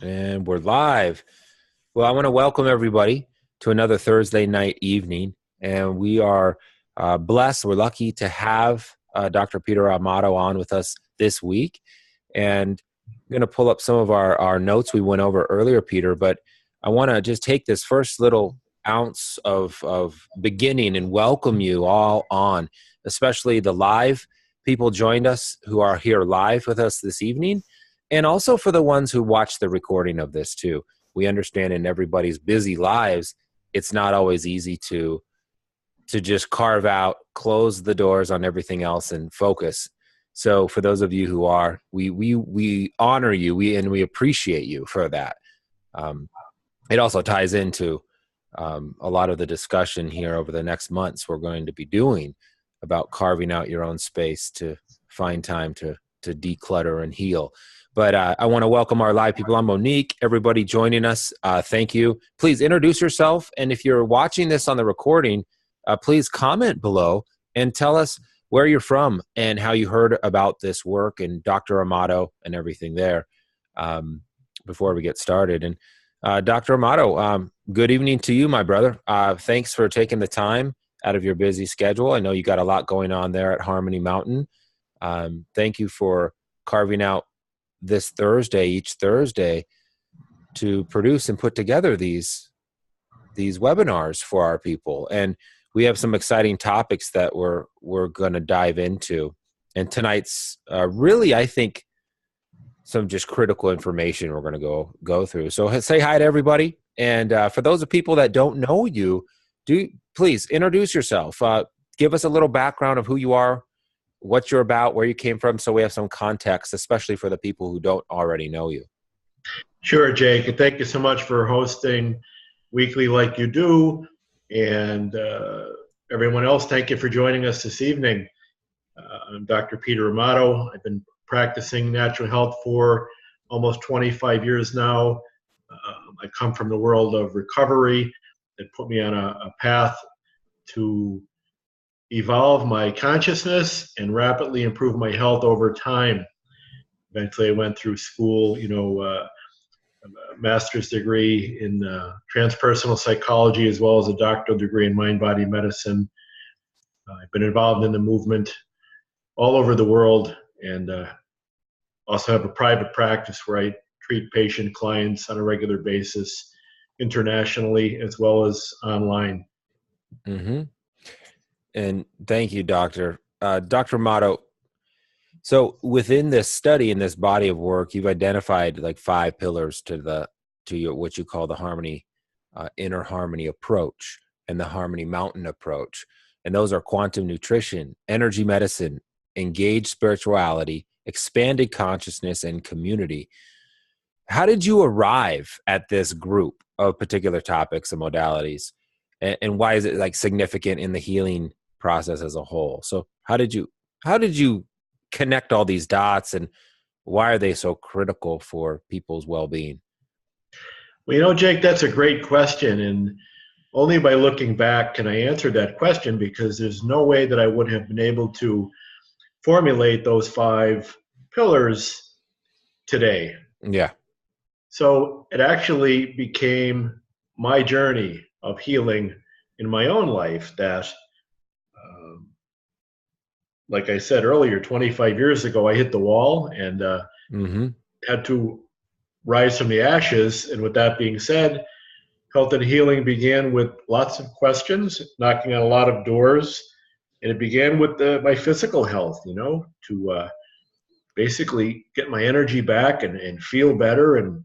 And we're live. Well, I want to welcome everybody to another Thursday night evening. And we are blessed. We're lucky to have Dr. Peter Amato on with us this week. And I'm going to pull up some of our notes we went over earlier, Peter. But I want to just take this first little ounce of beginning and welcome you all on, especially the live people joined us who are here live with us this evening. And also for the ones who watch the recording of this too. We understand in everybody's busy lives, it's not always easy to just carve out, close the doors on everything else and focus. So for those of you who are, we honor you, we appreciate you for that. It also ties into a lot of the discussion here over the next months we're going to be doing about carving out your own space to find time to declutter and heal. But I want to welcome our live people. I'm Monique. Everybody joining us, thank you. Please introduce yourself. And if you're watching this on the recording, please comment below and tell us where you're from and how you heard about this work and Dr. Amato and everything there before we get started. And Dr. Amato, good evening to you, my brother. Thanks for taking the time out of your busy schedule. I know you got a lot going on there at Harmony Mountain. Thank you for carving out this Thursday, each Thursday, to produce and put together these webinars for our people. And we have some exciting topics that we're going to dive into. And tonight's really, I think, some just critical information we're going to go through. So say hi to everybody. And for those of people that don't know you, please introduce yourself. Give us a little background of who you are, what you're about, where you came from, so we have some context, especially for the people who don't already know you. Sure, Jake. And thank you so much for hosting weekly like you do. And everyone else, thank you for joining us this evening. I'm Dr. Peter Amato. I've been practicing natural health for almost 25 years now. I come from the world of recovery that put me on a path to evolve my consciousness and rapidly improve my health over time. Eventually, I went through school, a master's degree in transpersonal psychology, as well as a doctoral degree in mind-body medicine. I've been involved in the movement all over the world, and also have a private practice where I treat patient clients on a regular basis, internationally as well as online. Mm-hmm. And thank you, Doctor. Dr. Amato, so within this study, in this body of work, you've identified like 5 pillars to your what you call the harmony, inner harmony approach and the harmony mountain approach. And those are quantum nutrition, energy medicine, engaged spirituality, expanded consciousness, and community. How did you arrive at this group of particular topics and modalities? And why is it like significant in the healing process as a whole? So how did you connect all these dots, and why are they so critical for people's well-being? Well, Jake, that's a great question. And only by looking back can I answer that question, because there's no way that I would have been able to formulate those 5 pillars today. Yeah. So it actually became my journey of healing in my own life that, like I said earlier, 25 years ago, I hit the wall and had to rise from the ashes. And with that being said, health and healing began with lots of questions, knocking on a lot of doors. And it began with my physical health, to basically get my energy back and feel better and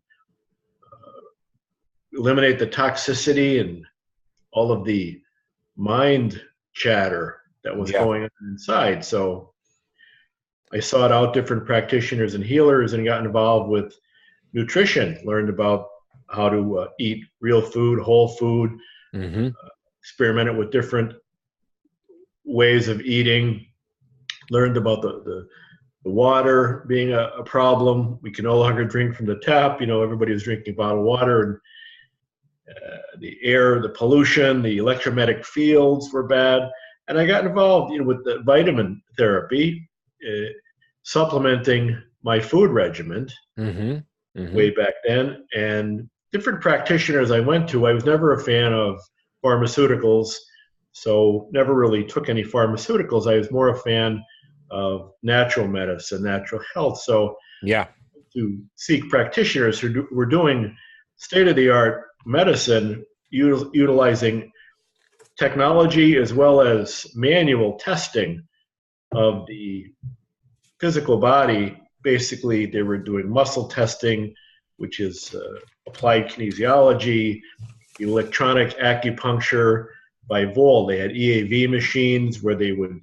eliminate the toxicity and all of the mind chatter that was going on inside. So I sought out different practitioners and healers and got involved with nutrition, learned about how to eat real food, whole food, experimented with different ways of eating, learned about the water being a problem. We can no longer drink from the tap. Everybody was drinking bottled water, and the air, the pollution, the electromagnetic fields were bad. And I got involved, with the vitamin therapy, supplementing my food regimen. Mm-hmm. way back then. And different practitioners I went to, I was never a fan of pharmaceuticals, so never really took any pharmaceuticals. I was more a fan of natural medicine, natural health. So Yeah. to seek practitioners who were doing state-of-the-art medicine, utilizing technology as well as manual testing of the physical body. Basically, they were doing muscle testing, which is applied kinesiology, electronic acupuncture by Vol. They had EAV machines where they would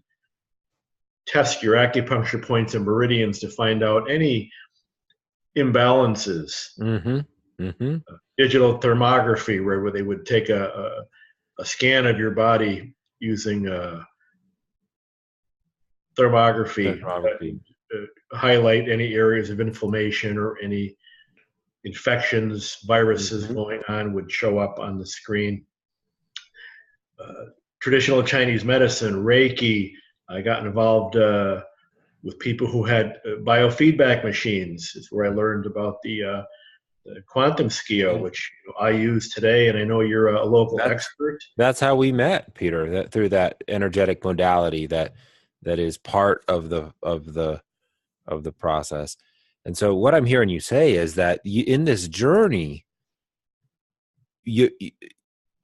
test your acupuncture points and meridians to find out any imbalances. Mm-hmm. Mm-hmm. Digital thermography, where they would take a scan of your body using thermography that Photography. would highlight any areas of inflammation or any infections, viruses Mm-hmm. going on would show up on the screen. Traditional Chinese medicine, Reiki. I got involved with people who had biofeedback machines. Is where I learned about the quantum scale, Yeah. which I use today, and I know you're a local That's expert. that's how we met, Peter. That through that energetic modality that is part of the process. And so, what I'm hearing you say is that in this journey, you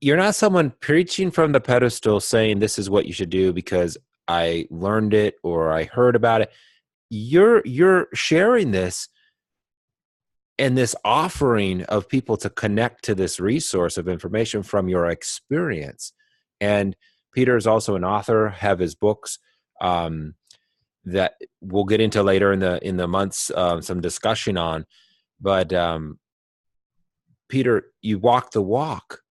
you're not someone preaching from the pedestal saying this is what you should do because I learned it or I heard about it. You're sharing this and this offering of people to connect to this resource of information from your experience. And Peter is also an author, have his books that we'll get into later in the months, some discussion on. But Peter, you walk the walk,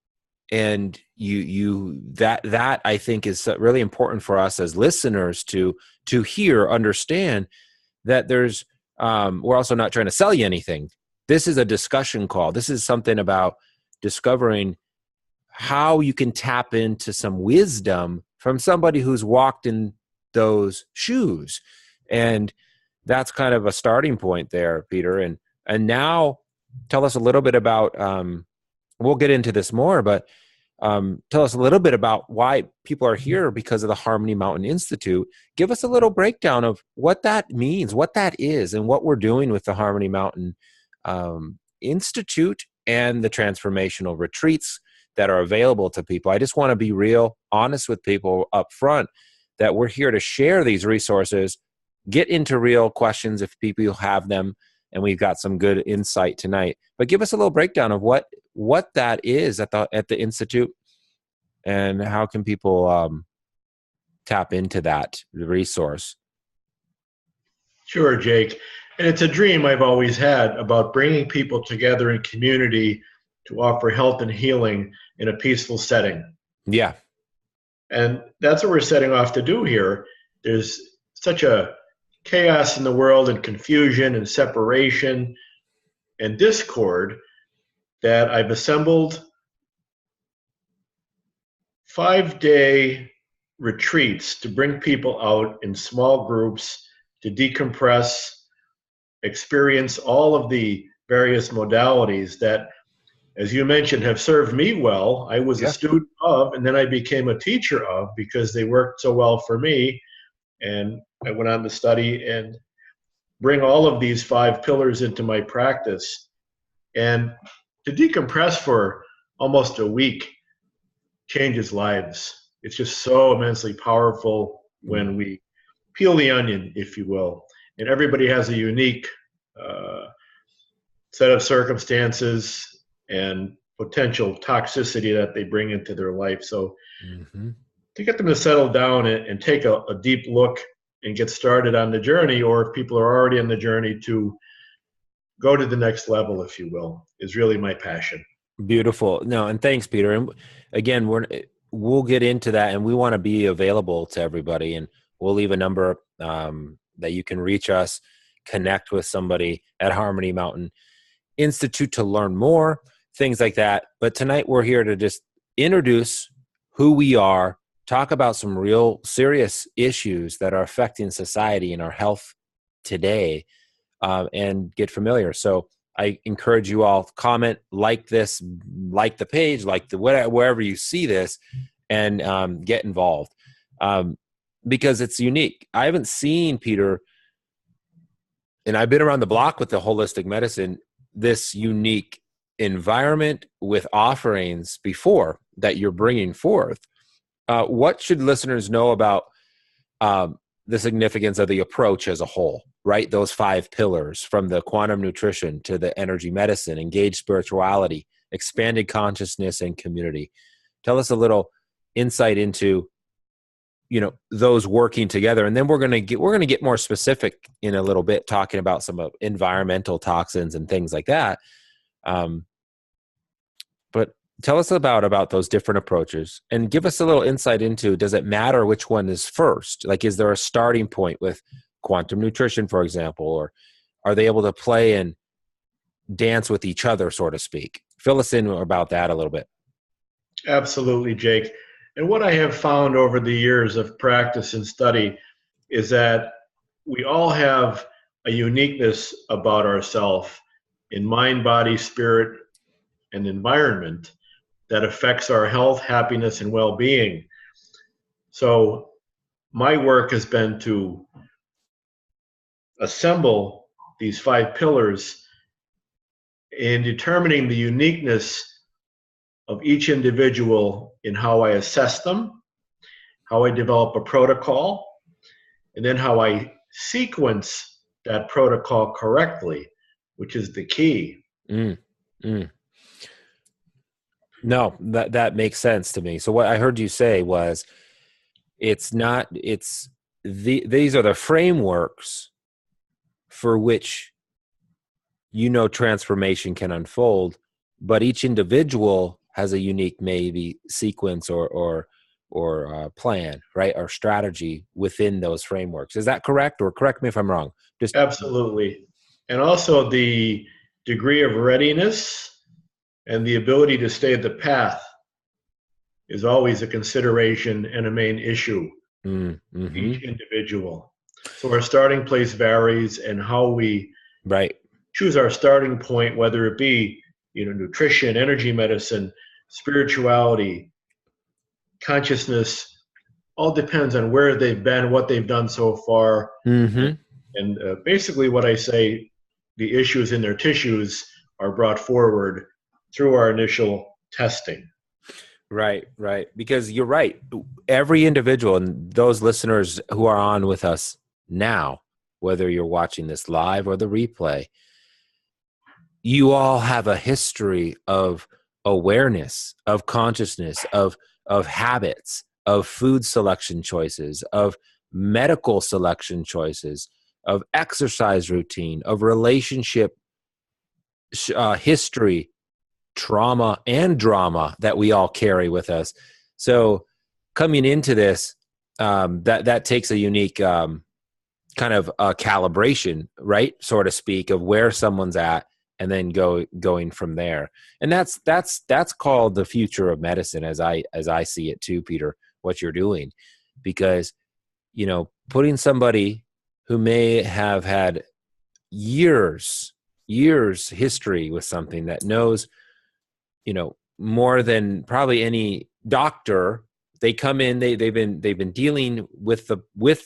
and you that I think is really important for us as listeners to hear, understand that there's we're also not trying to sell you anything. This is a discussion call. This is something about discovering how you can tap into some wisdom from somebody who's walked in those shoes. And that's kind of a starting point there, Peter. And now tell us a little bit about we'll get into this more, but tell us a little bit about why people are here because of the Harmony Mountain Institute. Give us a little breakdown of what that means, what that is, and what we're doing with the Harmony Mountain Institute and the transformational retreats that are available to people. I just want to be real honest with people up front that we're here to share these resources, get into real questions if people have them, and we've got some good insight tonight. But give us a little breakdown of what that is at the Institute, and how can people tap into that resource. Sure, Jake. And it's a dream I've always had about bringing people together in community to offer health and healing in a peaceful setting. Yeah. And that's what we're setting off to do here. There's such a chaos in the world and confusion and separation and discord that I've assembled 5-day retreats to bring people out in small groups to decompress, experience all of the various modalities that, as you mentioned, have served me well. I was a student of, and then I became a teacher of because they worked so well for me. And I went on to study and bring all of these 5 pillars into my practice. And to decompress for almost a week changes lives. It's just so immensely powerful when we peel the onion, if you will. And everybody has a unique set of circumstances and potential toxicity that they bring into their life. So to get them to settle down and take a deep look and get started on the journey, or if people are already on the journey, to go to the next level, if you will, is really my passion. Beautiful. No, and thanks, Peter. And again, we'll get into that, and we want to be available to everybody, and we'll leave a number that you can reach us, connect with somebody at Harmony Mountain Institute to learn more, things like that. But tonight we're here to just introduce who we are, talk about some real serious issues that are affecting society and our health today, and get familiar. So I encourage you all comment, like this, like the page, like the wherever you see this, and get involved, because it's unique. I haven't seen, Peter, and I've been around the block with the holistic medicine, this unique environment with offerings before that you're bringing forth. What should listeners know about the significance of the approach as a whole, right? Those 5 pillars, from the quantum nutrition to the energy medicine, engaged spirituality, expanded consciousness, and community. Tell us a little insight into, those working together. And then we're going to get more specific in a little bit, talking about some of environmental toxins and things like that. But tell us about those different approaches, and give us a little insight into, does it matter which one is first? Like, is there a starting point with quantum nutrition, for example, or are they able to play and dance with each other, so to speak? Fill us in about that a little bit. Absolutely, Jake. And what I have found over the years of practice and study is that we all have a uniqueness about ourselves in mind, body, spirit, and environment that affects our health, happiness, and well-being. So my work has been to assemble these 5 pillars in determining the uniqueness of each individual in how I assess them, how I develop a protocol, and then how I sequence that protocol correctly, which is the key. No, that makes sense to me. So what I heard you say was, these are the frameworks for which transformation can unfold, but each individual has a unique maybe sequence or plan, right, or strategy within those frameworks. Is that correct? Or correct me if I'm wrong. Absolutely. And also the degree of readiness and the ability to stay the path is always a consideration and a main issue for each individual. So our starting place varies, and how we choose our starting point, whether it be nutrition, energy medicine, spirituality, consciousness, all depends on where they've been, what they've done so far. And basically what I say, the issues in their tissues are brought forward through our initial testing. Right. Because you're right. Every individual, and those listeners who are on with us now, whether you're watching this live or the replay, you all have a history of awareness, of consciousness, of habits, of food selection choices, of medical selection choices, of exercise routine, of relationship history, trauma and drama that we all carry with us. So coming into this, that takes a unique kind of calibration, right, so to speak, of where someone's at, and then going from there. And that's called the future of medicine, as I see it too, Peter, what you're doing. Because putting somebody who may have had years history with something, that knows more than probably any doctor, they come in, they've been dealing with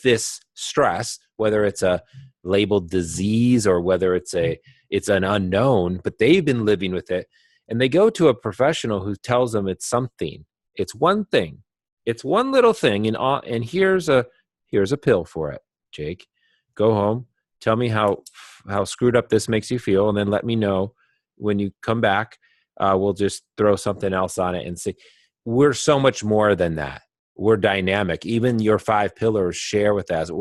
this stress, whether it's a labeled disease or whether it's an unknown, but they've been living with it, and they go to a professional who tells them it's something, it's one thing, it's one little thing, and here's a pill for it, Jake. Go home, tell me how screwed up this makes you feel, and then let me know when you come back. We'll just throw something else on it and see. We're so much more than that. We're dynamic. Even your 5 pillars share with us.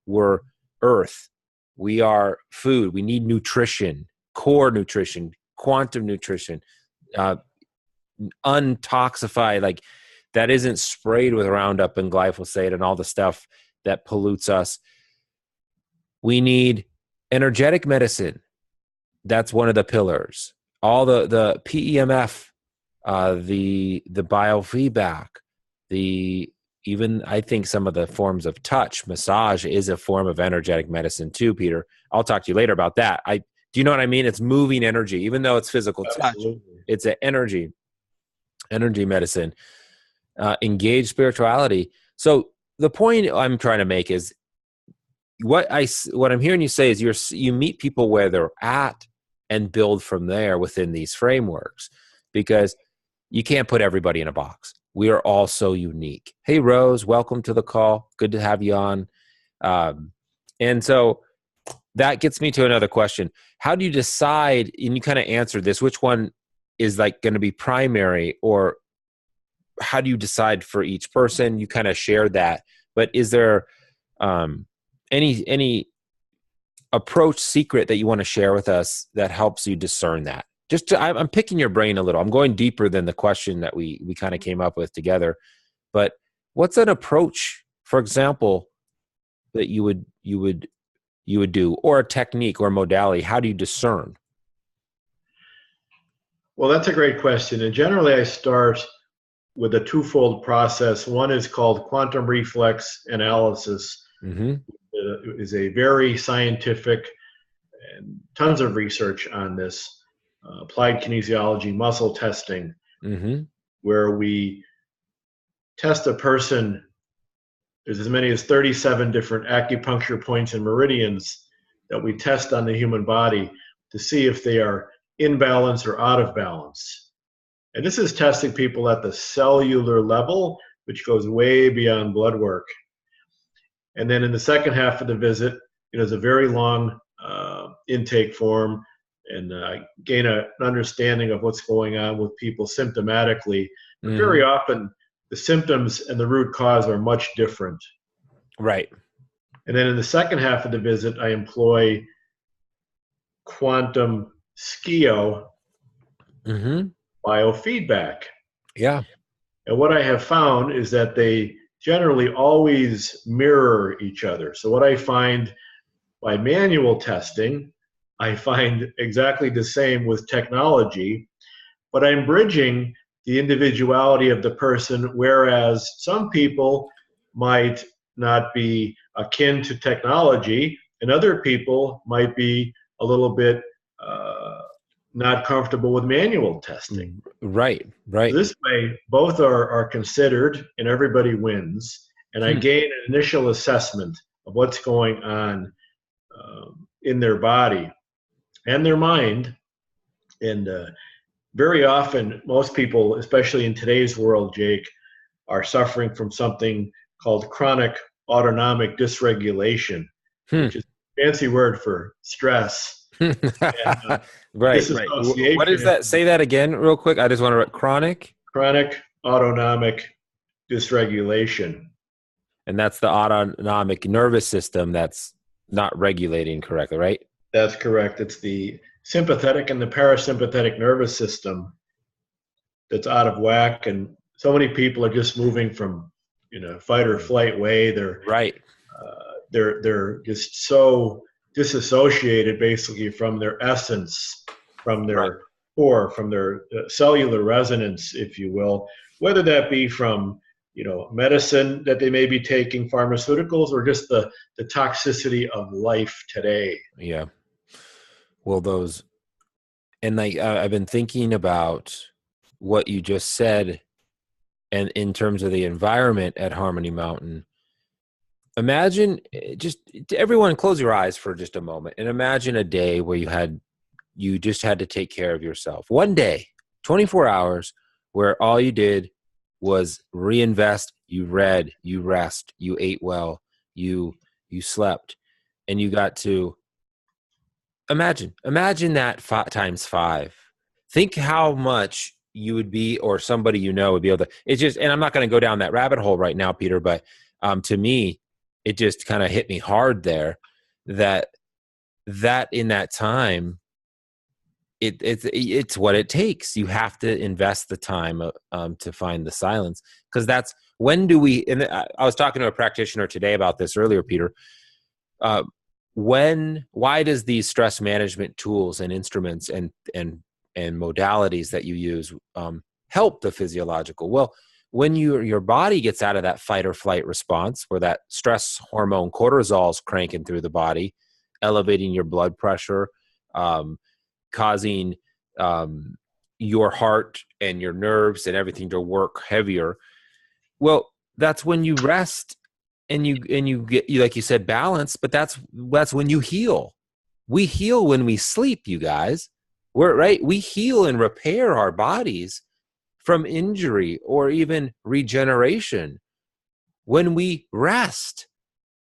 We're earth. We are food. We need nutrition, core nutrition, quantum nutrition, untoxified, like that isn't sprayed with Roundup and glyphosate and all the stuff that pollutes us. We need energetic medicine. That's one of the pillars. All the PEMF, the biofeedback, even I think some of the forms of touch, massage is a form of energetic medicine too, Peter. I'll talk to you later about that. Do you know what I mean? It's moving energy, even though it's physical touch. Absolutely. It's an energy medicine. Engage spirituality. So the point I'm trying to make is what I'm hearing you say is you meet people where they're at and build from there within these frameworks, because you can't put everybody in a box. We are all so unique. Hey, Rose, welcome to the call. Good to have you on. And so that gets me to another question. How do you decide, and you kind of answered this, which one is like going to be primary, or how do you decide for each person? You kind of shared that, but is there any approach secret that you want to share with us that helps you discern that? I'm picking your brain a little. I'm going deeper than the question that we kind of came up with together. But what's an approach, for example, that you would do, or a technique or modality? How do you discern? Well, that's a great question. And generally, I start with a twofold process. One is called quantum reflex analysis. Mm-hmm. It is a very scientific and tons of research on this, applied kinesiology, muscle testing, Mm-hmm. where we test a person. There's as many as 37 different acupuncture points and meridians that we test on the human body to see if they are in balance or out of balance. And this is testing people at the cellular level, which goes way beyond blood work. And then in the second half of the visit, it's a very long intake form, and gain an understanding of what's going on with people symptomatically. But very often, the symptoms and the root cause are much different. Right. And then in the second half of the visit, I employ quantum skio biofeedback. Yeah. And what I have found is that they generally always mirror each other. So what I find by manual testing, I find exactly the same with technology, but I'm bridging the individuality of the person, whereas some people might not be akin to technology, and other people might be a little bit not comfortable with manual testing. Right. So this way, both are considered, and everybody wins. And I gain an initial assessment of what's going on in their body and their mind. And very often, most people, especially in today's world, Jake, are suffering from something called chronic autonomic dysregulation, which is a fancy word for stress. And, right. What is that? Say that again real quick. I just want to chronic autonomic dysregulation. And that's the autonomic nervous system that's not regulating correctly, right? That's correct. It's the sympathetic and the parasympathetic nervous system that's out of whack, and so many people are just moving from fight or flight way. They're right. They're just so disassociated basically from their essence, from their core, from their cellular resonance, if you will, whether that be from medicine that they may be taking, pharmaceuticals, or just the toxicity of life today. Yeah. Well, and I've been thinking about what you just said, and in terms of the environment at Harmony Mountain. Imagine, just everyone close your eyes for just a moment and imagine a day where you just had to take care of yourself. One day, 24 hours, where all you did was reinvest, you read, you rest, you ate well, you slept, and you got to imagine that times 5. Think how much you would be, or somebody would be able to, it's just, and I'm not going to go down that rabbit hole right now, Peter, but to me, it just kind of hit me hard there that in that time, it's what it takes. You have to invest the time to find the silence, because that's when do we, and I was talking to a practitioner today about this earlier, Peter. Why does these stress management tools and instruments and modalities that you use help the physiological? Well, when your body gets out of that fight or flight response, where that stress hormone cortisol is cranking through the body, elevating your blood pressure, causing your heart and your nerves and everything to work heavier. Well, that's when you rest and you get, like you said, balance, but that's when you heal. We heal when we sleep, you guys. We heal and repair our bodies from injury or even regeneration when we rest.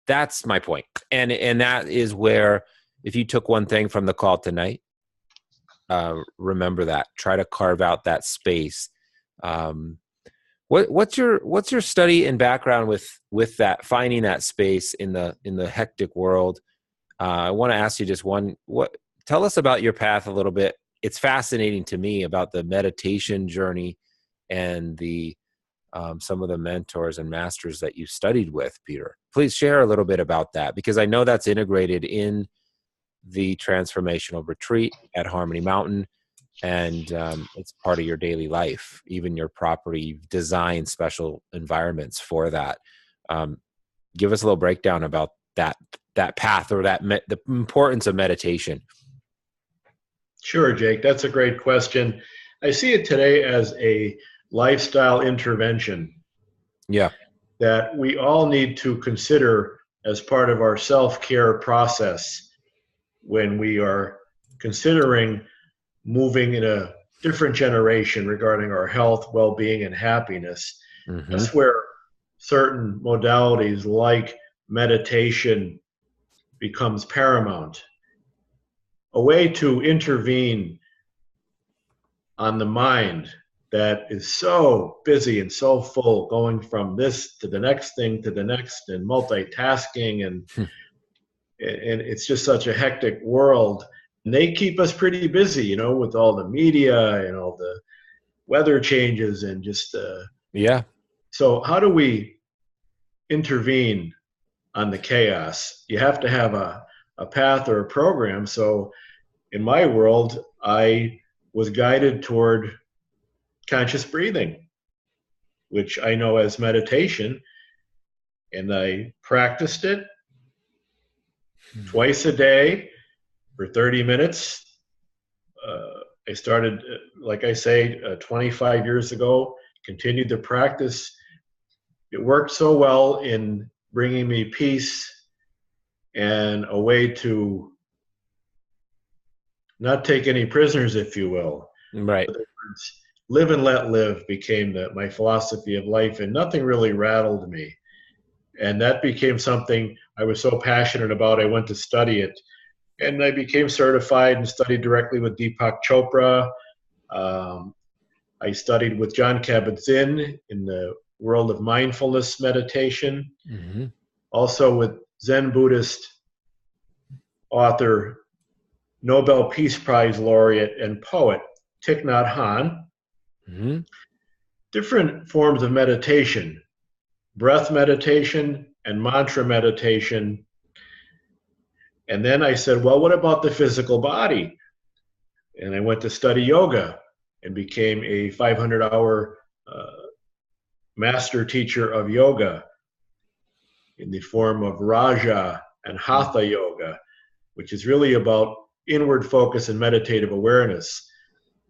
That's my point. And that is where, if you took one thing from the call tonight, remember that. Try to carve out that space. What's your study and background with that, finding that space in the hectic world? I want to ask you just tell us about your path a little bit. It's fascinating to me about the meditation journey and the some of the mentors and masters that you studied with, Peter. Please share a little bit about that, because I know that's integrated in the transformational retreat at Harmony Mountain, and it's part of your daily life. Even your property, you've designed special environments for that. Give us a little breakdown about that path, or the importance of meditation. Sure, Jake. That's a great question. I see it today as a lifestyle intervention. Yeah. That we all need to consider as part of our self-care process when we are considering moving in a different generation regarding our health, well-being, and happiness. Mm-hmm. That's where certain modalities like meditation becomes paramount. A way to intervene on the mind that is so busy and so full, going from this to the next thing to the next, and multitasking, and it's just such a hectic world. And they keep us pretty busy, with all the media and all the weather changes and just yeah. So how do we intervene on the chaos? You have to have a path or a program. So in my world, I was guided toward conscious breathing, which I know as meditation, and I practiced it twice a day for 30 minutes. I started, like I say, 25 years ago, continued the practice. It worked so well in bringing me peace and a way to not take any prisoners, if you will. Right. Live and let live became my philosophy of life, and nothing really rattled me. And that became something I was so passionate about, I went to study it. And I became certified and studied directly with Deepak Chopra. I studied with John Kabat-Zinn in the world of mindfulness meditation. Mm-hmm. Also with Zen Buddhist author, Nobel Peace Prize laureate and poet Thich Nhat Hanh. Mm-hmm. Different forms of meditation, breath meditation and mantra meditation. And then I said, well, what about the physical body? And I went to study yoga and became a 500-hour master teacher of yoga in the form of Raja and Hatha yoga, which is really about inward focus and meditative awareness.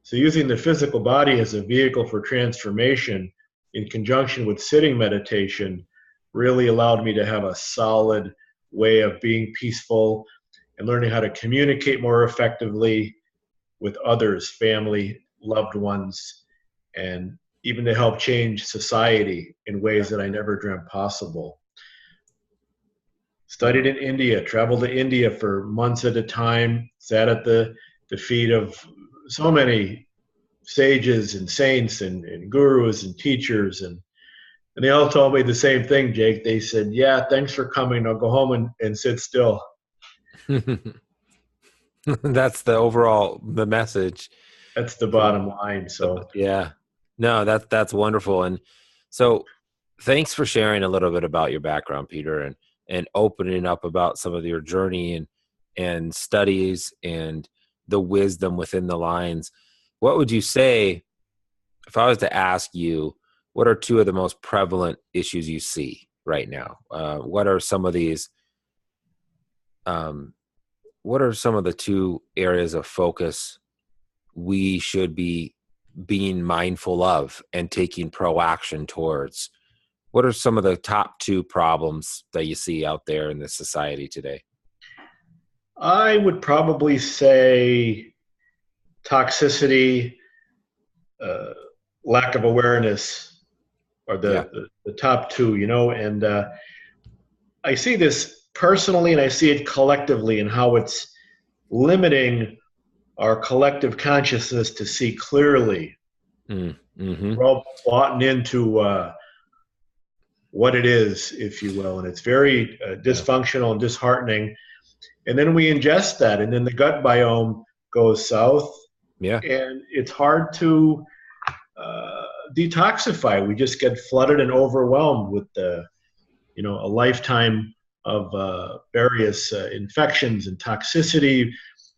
So using the physical body as a vehicle for transformation in conjunction with sitting meditation really allowed me to have a solid way of being peaceful and learning how to communicate more effectively with others, family, loved ones, and even to help change society in ways that I never dreamt possible. Studied in India, traveled to India for months at a time, sat at the feet of so many sages and saints and gurus and teachers, and they all told me the same thing, Jake. They said, yeah, thanks for coming. I'll go home and sit still. That's the message. That's the bottom line. So yeah, no, that's wonderful. And so thanks for sharing a little bit about your background, Peter, and opening up about some of your journey and studies and the wisdom within the lines. What would you say, if I was to ask you, what are two of the most prevalent issues you see right now? What are some of these what are some of the two areas of focus we should be being mindful of and taking proaction towards? What are some of the top two problems that you see out there in the society today? I would probably say toxicity, uh, lack of awareness are Yeah. the top two, and I see this personally and I see it collectively in how it's limiting our collective consciousness to see clearly. Mm-hmm. We're all bought into what it is, if you will, and it's very Yeah. dysfunctional and disheartening. And then we ingest that, and then the gut biome goes south, Yeah. and it's hard to detoxify. We just get flooded and overwhelmed with a lifetime of various infections and toxicity.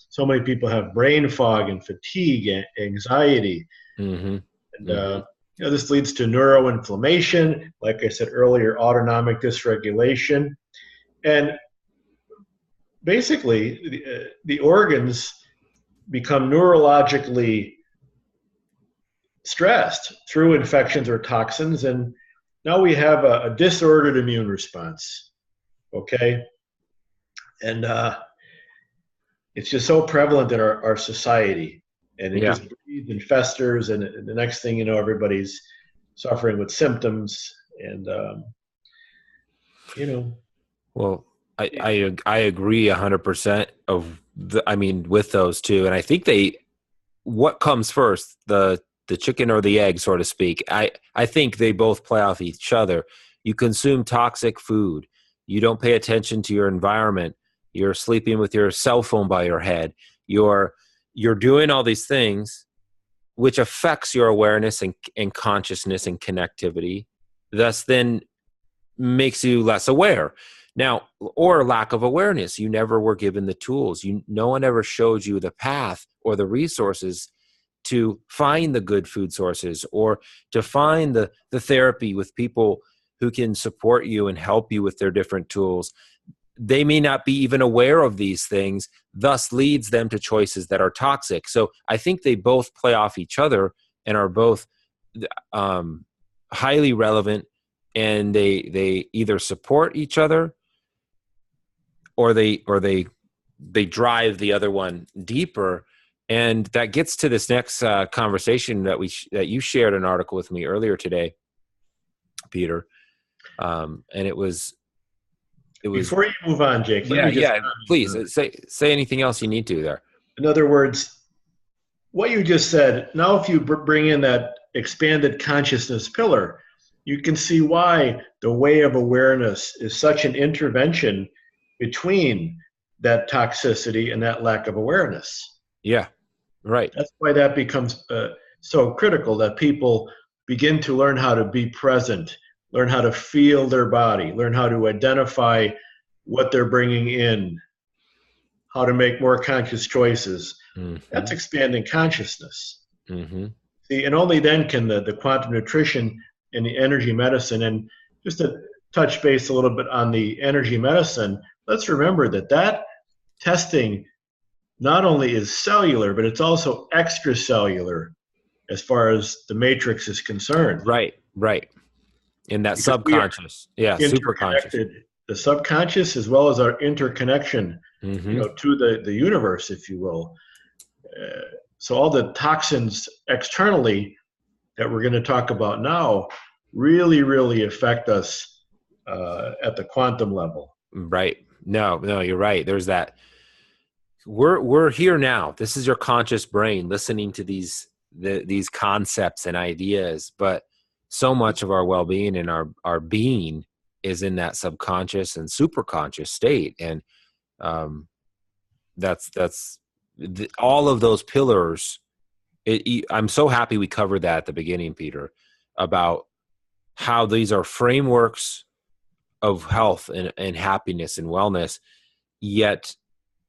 So many people have brain fog and fatigue and anxiety. Mm-hmm. And Mm-hmm. this leads to neuroinflammation, like I said earlier, autonomic dysregulation. And basically, the organs become neurologically stressed through infections or toxins. And now we have a disordered immune response. Okay. And it's just so prevalent in our society, and it Yeah. just breeds and festers, and the next thing you know, everybody's suffering with symptoms, and you know Well, I agree 100% with those two. And I think what comes first, the chicken or the egg, so to speak. I think they both play off each other. You consume toxic food. You don't pay attention to your environment. You're sleeping with your cell phone by your head. You're doing all these things which affects your awareness and consciousness and connectivity, thus then makes you less aware. Now, or lack of awareness. You never were given the tools. No one ever showed you the path or the resources to find the good food sources, or to find the therapy with people who can support you and help you with their different tools. They may not be even aware of these things, thus leads them to choices that are toxic. So I think they both play off each other and are both highly relevant, and they either support each other, or they drive the other one deeper. And that gets to this next conversation that you shared an article with me earlier today, Peter. And it was before you move on, Jake, let yeah, me just yeah. Please say anything else you need to there. in other words, what you just said. Now, if you bring in that expanded consciousness pillar, you can see why the way of awareness is such an intervention between that toxicity and that lack of awareness. Yeah, right. That's why that becomes so critical, that people begin to learn how to be present, learn how to feel their body, learn how to identify what they're bringing in, how to make more conscious choices. Mm-hmm. That's expanding consciousness. Mm-hmm. See, and only then can the quantum nutrition and the energy medicine, and just to touch base a little bit on the energy medicine, let's remember that testing not only is cellular, but it's also extracellular as far as the matrix is concerned. Right. In that Because we are subconscious. Yeah, super conscious. interconnected, the subconscious as well as our interconnection, Mm-hmm. to the universe, if you will. So all the toxins externally that we're going to talk about now really, really affect us at the quantum level. Right. No, you're right. There's that. We're here now. This is your conscious brain listening to these concepts and ideas, but so much of our well-being and our being is in that subconscious and superconscious state. And that's all of those pillars. I'm so happy we covered that at the beginning, Peter, about how these are frameworks of health and happiness and wellness, yet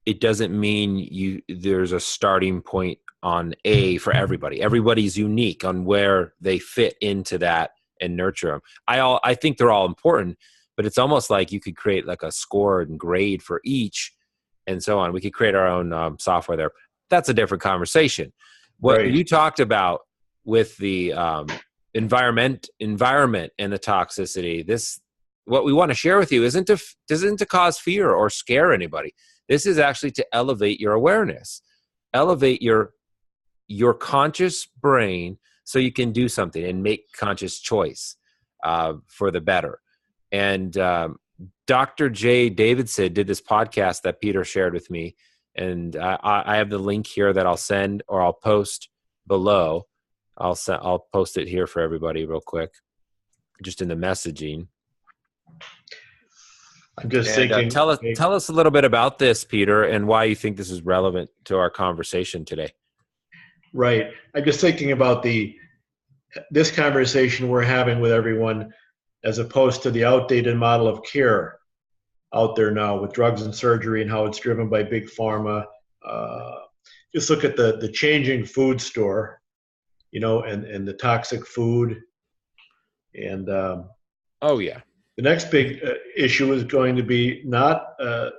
it doesn't mean there's a starting point on A for everybody. Everybody's unique on where they fit into that and nurture them. I think they're all important, but it's almost like you could create like a score and grade for each and so on. We could create our own software there. That's a different conversation. What Right. you talked about with the environment and the toxicity, what we want to share with you isn't to cause fear or scare anybody. This is actually to elevate your awareness, elevate your conscious brain so you can do something and make conscious choice for the better. And Dr. Jay Davidson did this podcast that Peter shared with me, and I have the link here that I'll send, or I'll post below. I'll post it here for everybody real quick, just in the messaging. I'm just And thinking. tell us a little bit about this, Peter, and why you think this is relevant to our conversation today. Right. I'm just thinking about this conversation we're having with everyone, as opposed to the outdated model of care out there now with drugs and surgery and how it's driven by big pharma. Just look at the changing food store, and the toxic food. And oh yeah, the next big issue is going to be not the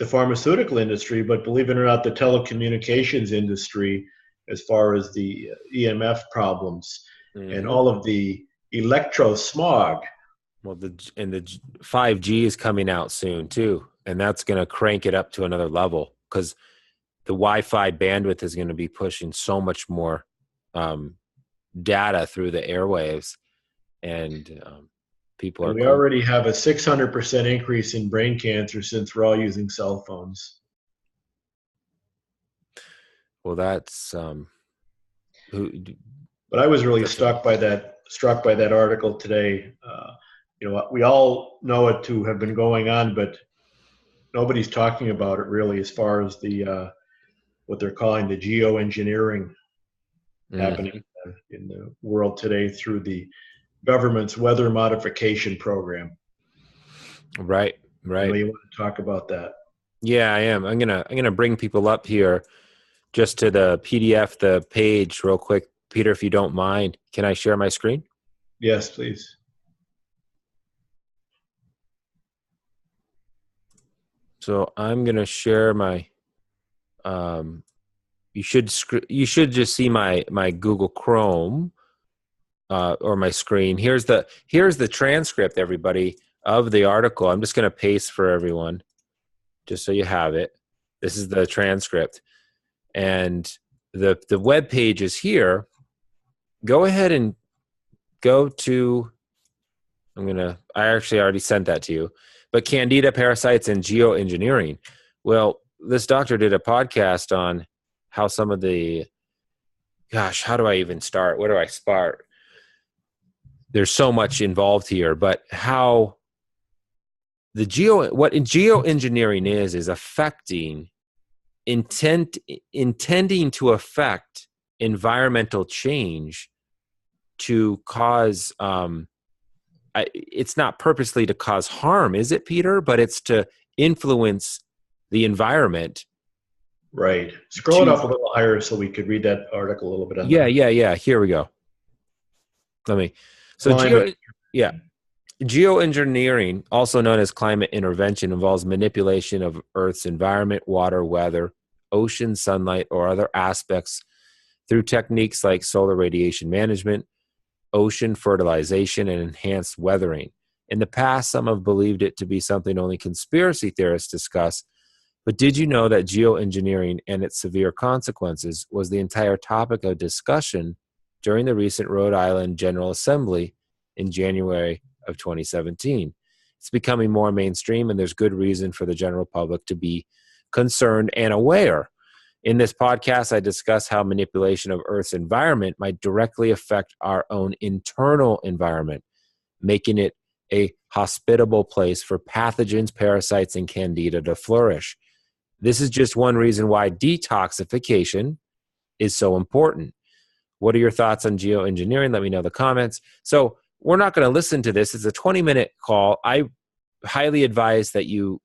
pharmaceutical industry, but believe it or not, the telecommunications industry, as far as the EMF problems and all of the electro smog. Well, the 5G is coming out soon too, and that's going to crank it up to another level, because the Wi-Fi bandwidth is going to be pushing so much more data through the airwaves, and people we already have a 600% increase in brain cancer since we're all using cell phones. Well, that's but I was really struck by that article today. We all know it to have been going on, but nobody's talking about it really, as far as the what they're calling the geoengineering happening in the world today through the government's weather modification program. Right. You want to talk about that? Yeah, I am. I'm gonna bring people up here just to the PDF, the page, real quick. Peter, if you don't mind, can I share my screen? Yes, please. So I'm gonna share my. You should just see my Google Chrome or my screen. Here's the transcript, everybody, of the article. I'm just gonna paste for everyone, just so you have it. This is the transcript, and the web page is here. Go ahead and go to. I actually already sent that to you, but Candida parasites and geoengineering. Well, this doctor did a podcast on how some of the, how do I even start? Where do I start? There's so much involved here, but how what geoengineering is affecting, intending to affect environmental change to cause, it's not purposely to cause harm, is it, Peter? But it's to influence the environment. Right. Scroll it up a little higher so we could read that article a little bit. Yeah. Here we go. Geoengineering, also known as climate intervention, involves manipulation of Earth's environment, water, weather, ocean, sunlight, or other aspects through techniques like solar radiation management, ocean fertilization, and enhanced weathering. In the past, some have believed it to be something only conspiracy theorists discuss, but did you know that geoengineering and its severe consequences was the entire topic of discussion during the recent Rhode Island General Assembly in January of 2017? It's becoming more mainstream, and there's good reason for the general public to be concerned and aware. In this podcast, I discuss how manipulation of Earth's environment might directly affect our own internal environment, making it a hospitable place for pathogens, parasites, and candida to flourish. This is just one reason why detoxification is so important. What are your thoughts on geoengineering? Let me know in the comments. So we're not going to listen to this. It's a 20-minute call. I highly advise that you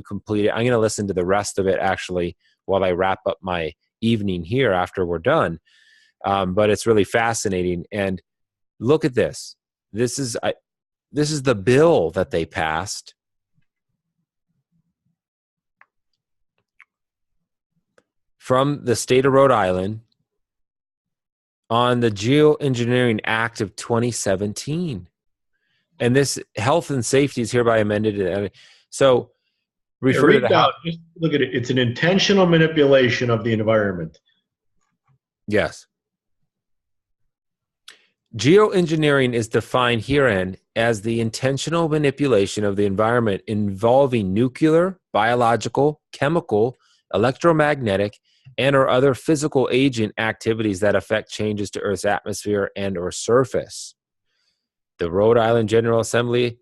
complete it. I'm going to listen to the rest of it actually while I wrap up my evening here after we're done. But it's really fascinating. And look at this. This is the bill that they passed from the state of Rhode Island on the Geoengineering Act of 2017. And this health and safety is hereby amended. So Yeah, refer to read the down. house. Just look at it. It's an intentional manipulation of the environment. Yes. Geoengineering is defined herein as the intentional manipulation of the environment involving nuclear, biological, chemical, electromagnetic, and or other physical agent activities that affect changes to Earth's atmosphere and or surface. The Rhode Island General Assembly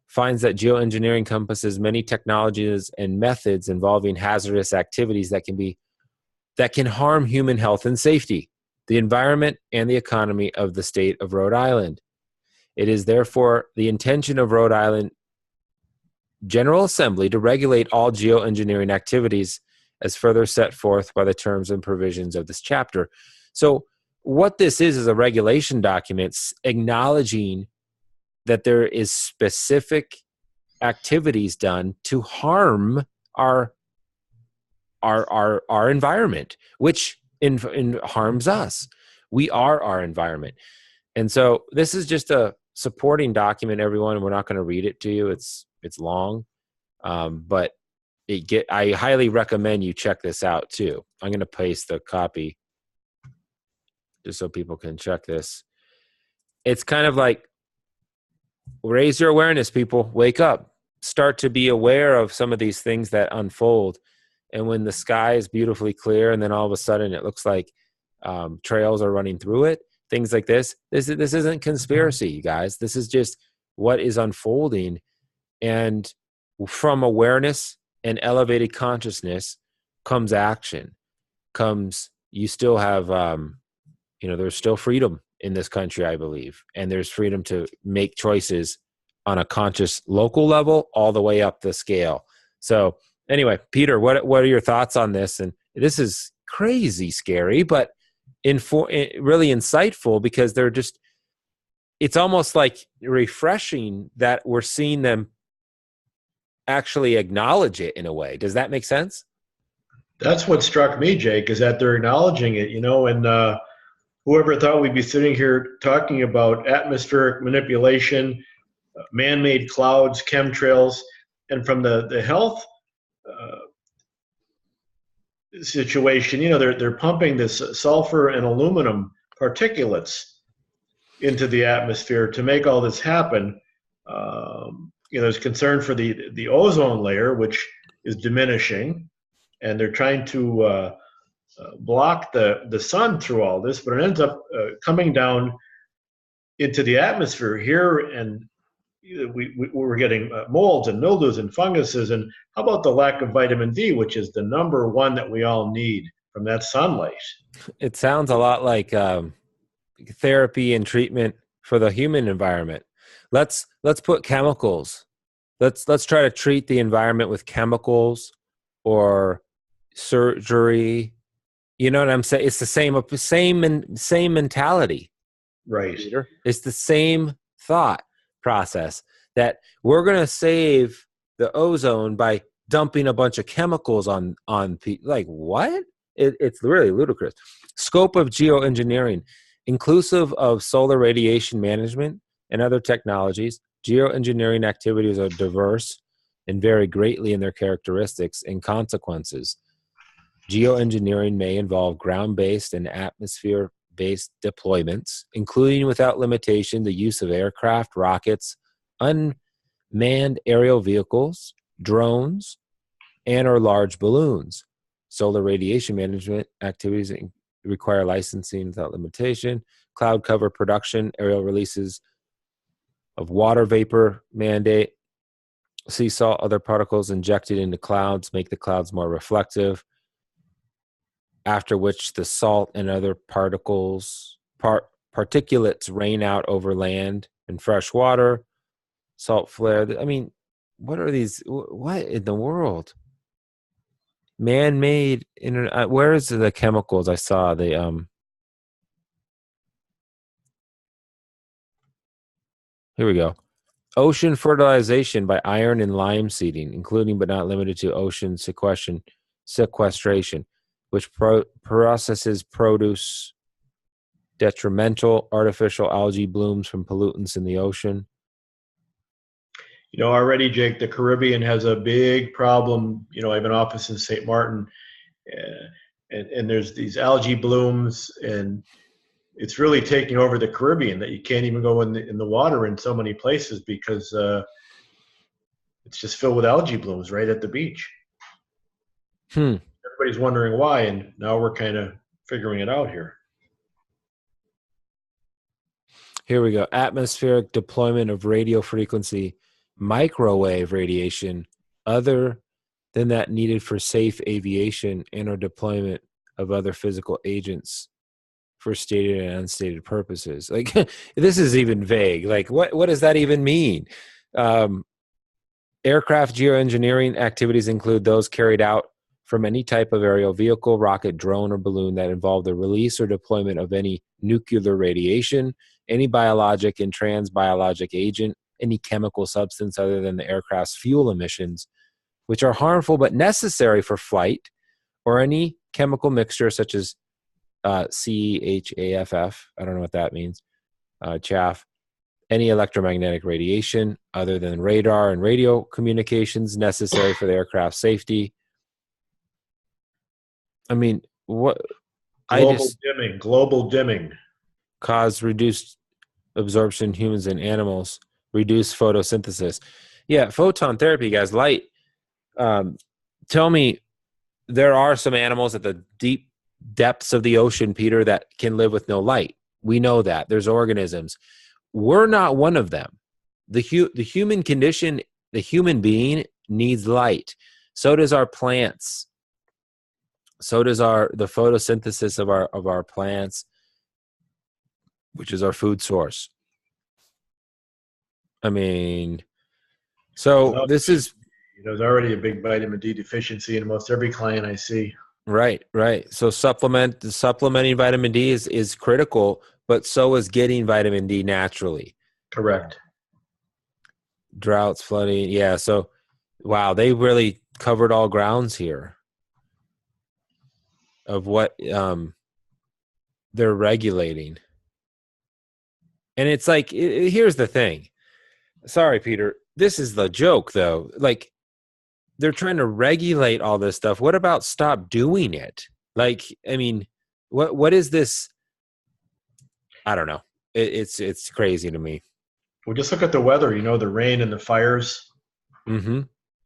finds that geoengineering encompasses many technologies and methods involving hazardous activities that can harm human health and safety, the environment, and the economy of the state of Rhode Island. It is therefore the intention of Rhode Island General Assembly to regulate all geoengineering activities as further set forth by the terms and provisions of this chapter. So what this is a regulation document acknowledging that there is specific activities done to harm our environment, which harms us. We are our environment. And so this is just a supporting document, everyone. We're not going to read it to you. It's long, but I highly recommend you check this out too. I'm going to paste the copy just so people can check this. It's kind of like, raise your awareness, people. Wake up. Start to be aware of some of these things that unfold. And when the sky is beautifully clear and then all of a sudden it looks like trails are running through it, things like this isn't conspiracy, you guys. This is just what is unfolding. And from awareness and elevated consciousness comes action, you still have, there's still freedom in this country, I believe. And there's freedom to make choices on a conscious local level all the way up the scale. So anyway, Peter, what are your thoughts on this? And this is crazy scary, but really insightful, because it's almost like refreshing that we're seeing them actually acknowledge it in a way. Does that make sense? That's what struck me, Jake, is that they're acknowledging it, and whoever thought we'd be sitting here talking about atmospheric manipulation, man-made clouds, chemtrails, and from the health situation, they're pumping this sulfur and aluminum particulates into the atmosphere to make all this happen. There's concern for the ozone layer, which is diminishing, and they're trying to block the sun through all this, but it ends up coming down into the atmosphere here, and we're getting molds and mildews and funguses. And how about the lack of vitamin D, which is the number one that we all need from that sunlight? It sounds a lot like therapy and treatment for the human environment. Let's put chemicals. Let's try to treat the environment with chemicals or surgery. You know what I'm saying? It's the same mentality. Right. Peter. It's the same thought process that we're going to save the ozone by dumping a bunch of chemicals on people. Like, what? It's really ludicrous. Scope of geoengineering, inclusive of solar radiation management and other technologies. Geoengineering activities are diverse and vary greatly in their characteristics and consequences. Geoengineering may involve ground-based and atmosphere-based deployments, including without limitation the use of aircraft, rockets, unmanned aerial vehicles, drones, and or large balloons. Solar radiation management activities require licensing without limitation. Cloud cover production, aerial releases of water vapor mandate. Sea salt, other particles injected into clouds make the clouds more reflective, after which the salt and other particulates rain out over land and fresh water. Salt flare. I mean, what are these? What in the world? Man-made. Where is the chemicals? I saw the Here we go. Ocean fertilization by iron and lime seeding, including but not limited to ocean sequestration. which processes produce detrimental artificial algae blooms from pollutants in the ocean. Already, Jake, the Caribbean has a big problem. I have an office in St. Martin, and there's these algae blooms, and it's really taking over the Caribbean that you can't even go in the water in so many places because it's just filled with algae blooms right at the beach. Everybody's wondering why, and now we're kind of figuring it out here. Here we go. Atmospheric deployment of radio frequency microwave radiation other than that needed for safe aviation and or deployment of other physical agents for stated and unstated purposes. Like, this is even vague. Like, what does that even mean? Aircraft geoengineering activities include those carried out from any type of aerial vehicle, rocket, drone, or balloon that involve the release or deployment of any nuclear radiation, any biologic and transbiologic agent, any chemical substance other than the aircraft's fuel emissions, which are harmful but necessary for flight, or any chemical mixture such as CHAFF, I don't know what that means, chaff, any electromagnetic radiation other than radar and radio communications necessary for the aircraft's safety. I mean, what? Global dimming. Cause reduced absorption, humans and animals, reduce photosynthesis. Yeah, photon therapy, guys, light. Tell me, there are some animals at the deep depths of the ocean, Peter, that can live with no light. We know that. There's organisms. We're not one of them. The human condition, the human being needs light. So does our plants. So does the photosynthesis of our plants, which is our food source. I mean, so this is... There's already a big vitamin D deficiency in almost every client I see. Right. So supplementing vitamin D is critical, but so is getting vitamin D naturally. Correct. Droughts, flooding. Yeah. So, wow, they really covered all grounds here of what they're regulating. And it's like, here's the thing. Sorry, Peter. This is the joke, though. Like, they're trying to regulate all this stuff. What about stop doing it? Like, I mean, what is this? I don't know. It's crazy to me. Well, just look at the weather. The rain and the fires,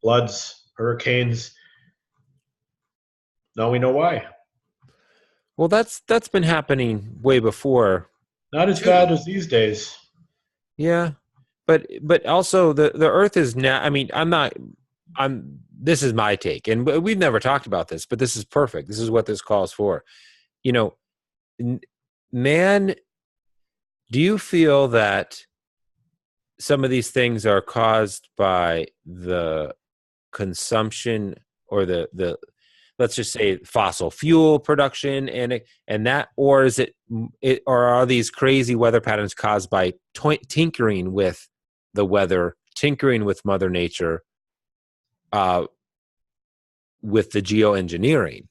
floods, hurricanes. Now we know why. Well, that's been happening way before. Not as bad as these days. Yeah, but also the Earth is now. I mean, this is my take, and we've never talked about this, but this is perfect. This is what this calls for. Man, do you feel that some of these things are caused by the consumption or the let's just say fossil fuel production and that, or is it or are these crazy weather patterns caused by tinkering with the weather, tinkering with Mother Nature, with the geoengineering?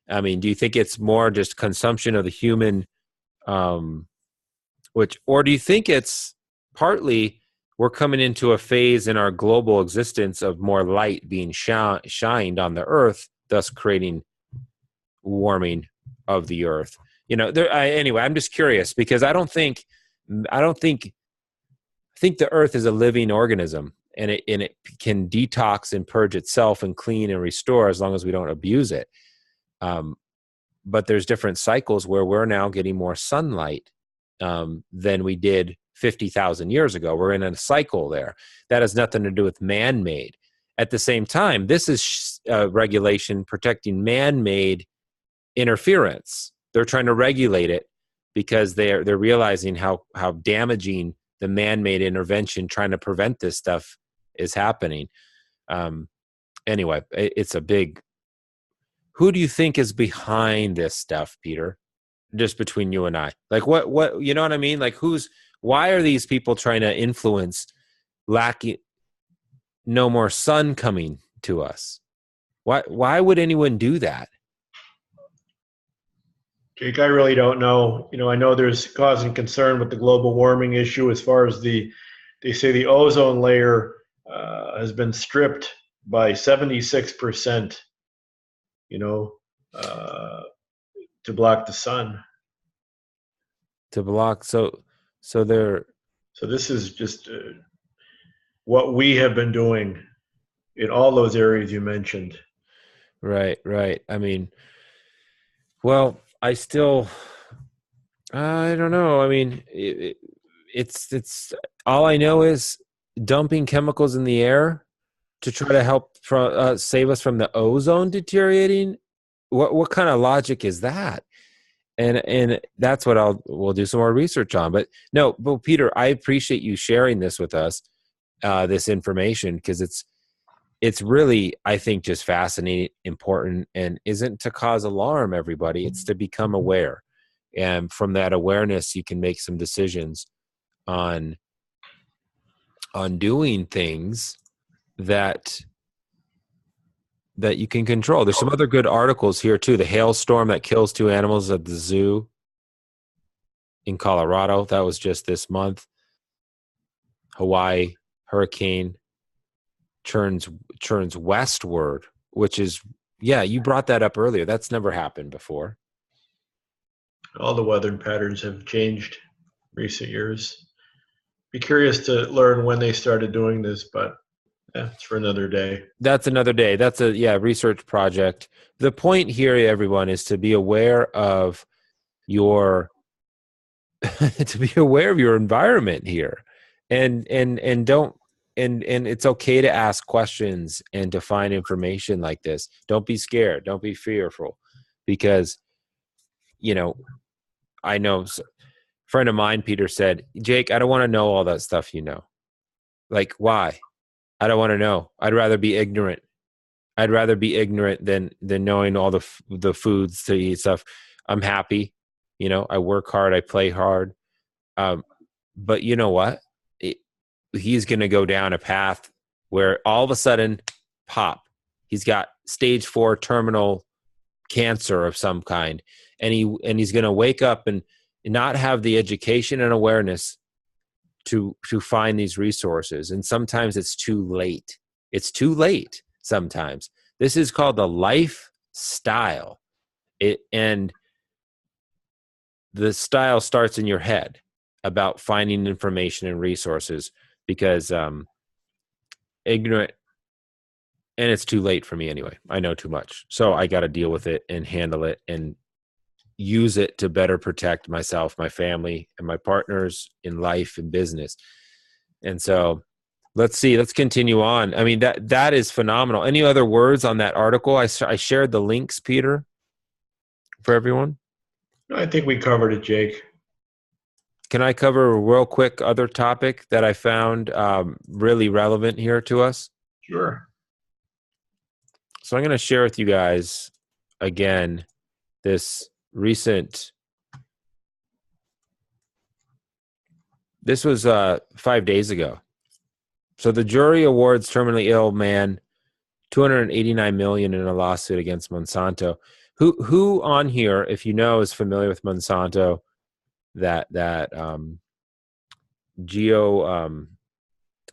I mean, do you think it's more just consumption of the human, or do you think it's partly we're coming into a phase in our global existence of more light being shined on the Earth, thus creating warming of the Earth? Anyway, I'm just curious because I think the Earth is a living organism, and it can detox and purge itself and clean and restore as long as we don't abuse it. But there's different cycles where we're now getting more sunlight than we did 50,000 years ago. We're in a cycle there. That has nothing to do with man-made. At the same time, this is regulation protecting man-made interference. They're trying to regulate it because they're realizing how damaging the man-made intervention trying to prevent this stuff is happening. Anyway, it's a big... Who do you think is behind this stuff, Peter? Just between you and I, like what you know what I mean? Like why are these people trying to influence no more sun coming to us? Why would anyone do that? Jake, I really don't know. I know there's causing concern with the global warming issue as far as they say the ozone layer has been stripped by 76%, you know, uh, to block the sun. To block. So they're So this is just what we have been doing in all those areas you mentioned. right, right. I mean, well, I don't know. I mean, it's all I know is dumping chemicals in the air to try to help save us from the ozone deteriorating. What kind of logic is that? And that's what we'll do some more research on. But no, but Peter, I appreciate you sharing this with us, this information, because it's really, I think, just fascinating, important, and isn't to cause alarm everybody. It's to become aware, and from that awareness, you can make some decisions on doing things that you can control. There's some other good articles here too. The hailstorm that kills 2 animals at the zoo in Colorado. That was just this month. Hawaii hurricane turns westward, which is, yeah, you brought that up earlier. That's never happened before. All the weather patterns have changed recent years. Be curious to learn when they started doing this, but yeah, it's for another day. That's another day. That's a research project. The point here, everyone, is to be aware of your to be aware of your environment here, and don't and it's okay to ask questions and to find information like this. Don't be scared. Don't be fearful, because I know a friend of mine, Peter, said, Jake, I don't want to know all that stuff. Like, why? I don't want to know. I'd rather be ignorant. I'd rather be ignorant than knowing all the foods to eat stuff. I'm happy. I work hard. I play hard. But you know what? He's going to go down a path where all of a sudden, pop, he's got stage 4 terminal cancer of some kind, and he's going to wake up and not have the education and awareness to find these resources. And sometimes it's too late. It's too late sometimes. This is called the lifestyle. And the style starts in your head about finding information and resources, because ignorant, and it's too late for me anyway. I know too much. So I got to deal with it and handle it and use it to better protect myself, my family, and my partners in life and business. And so let's continue on. I mean, that is phenomenal. Any other words on that article? I shared the links, Peter, for everyone. I think we covered it, Jake. Can I cover a real quick other topic that I found really relevant here to us? Sure. So I'm going to share with you guys again this recent. This was 5 days ago. So the jury awards terminally ill man $289 million in a lawsuit against Monsanto. Who on here, if you know, is familiar with Monsanto? That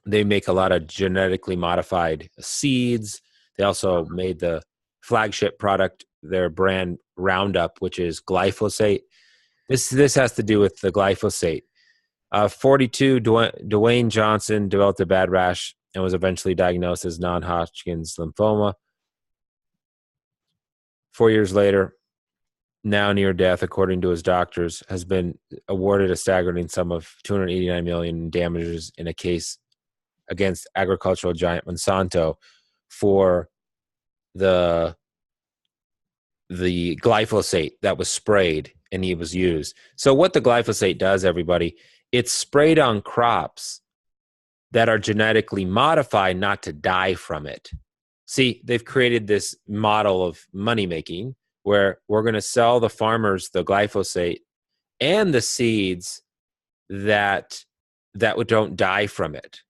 they make a lot of genetically modified seeds. They also made the flagship product, their brand Roundup, which is glyphosate. This has to do with the glyphosate. 42, Dwayne Johnson developed a bad rash and was eventually diagnosed as non-Hodgkin's lymphoma. 4 years later, now near death, according to his doctors, has been awarded a staggering sum of $289 million in damages in a case against agricultural giant Monsanto for the glyphosate that was sprayed and he was used. So what the glyphosate does, everybody, it's sprayed on crops that are genetically modified not to die from it. See, they've created this model of money making where we're going to sell the farmers the glyphosate and the seeds that don't die from it.